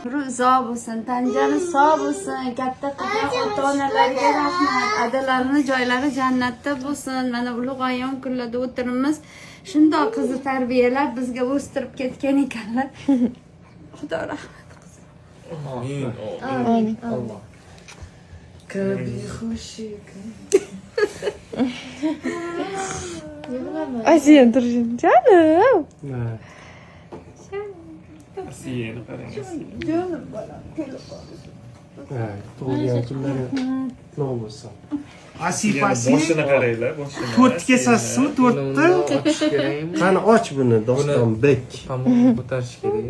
Sog' bo'lsin, tanjani sog' bo'lsin, katta qilgan ota-onalarga rahmat. Adalarini joylari jannatda bo'lsin. Mana ulug' ayyom kunlarda o'tirimiz. Shundoq qizni tarbiyalab bizga o'stirib ketgan ekanlar. Xudo rahmat qilsin. Amin. Alloh. Kabi xushi. Asiyen turishim canım. Asiyeni qarangiz. Jonim bolam, telefon. Tug'ilgan kunlari qutlug' bo'lsin. Asipasi boshini qaranglar, boshini. 4 kesasizmi? 4ta? Ochish kerakmi? Qani och buni, Dostonbek. Tomoqni ko'tarish kerak.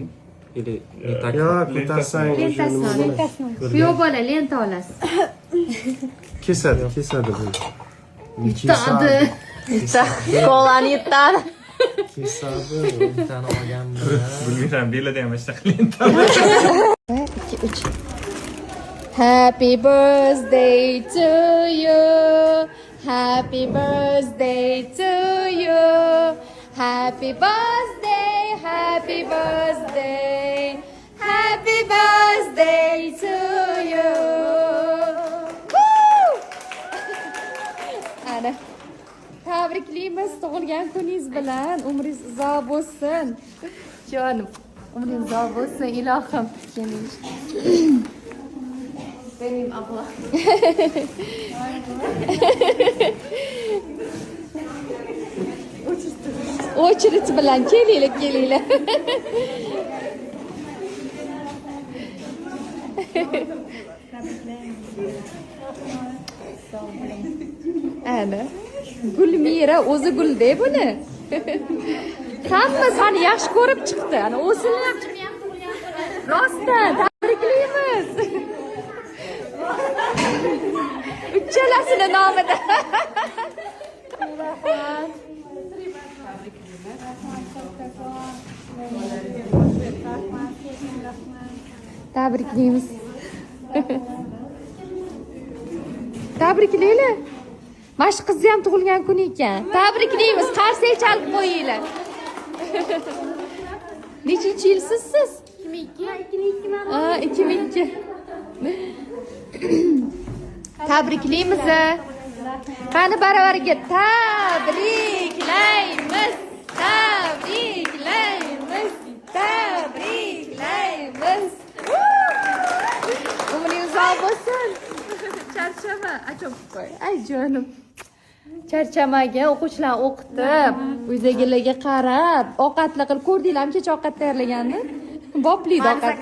Или не так. Yo, ko'tarsang o'sha nima bo'ladi? Kuyov bola lenta olasiz. Kesadi bu. Yutadi. Kolani yutadi. Kesadi. Bittani olganman. Bilmayman, belada ham ishta qilyapman. 2 3. Happy birthday to you. Happy birthday to you. Happy birthday, happy birthday. Happy birthday to you. Woo! Ana. Tabriklaymiz tug'ilgan kuningiz bilan. Umringiz uzoq bo'lsin. Jonim, umringiz uzoq bo'lsin ilohim. Keling. Benim abla. Очередь bilan kelinglar. Ana. Gulmira o'zi gulda buni. Hamma seni yaxshi ko'rib chiqdi. Ana o'zini ham rostdan tabriklaymiz. Uchalasini nomida. Tabriklaymiz. Tabriklaylar. Mash qizni ham tug'ilgan kun ekan. Tabriklaymiz. Qarsak chalib qo'yinglar. Nechinchi yilsiz siz? 2002. Tabriklaymiz. Qani baravariga tabriklaymiz. Tabriklaymiz. Tabriklaymiz. Umringiz uzoq bo'lsin. Charchama, achib qo'y. Ay jonim. Charchamagan o'quvchilarni o'qitib, uydagilarga qarab, ovqatli qilib ko'rdinglarmi, kecha ovqat tayyorlaganni? Bopli ovqat.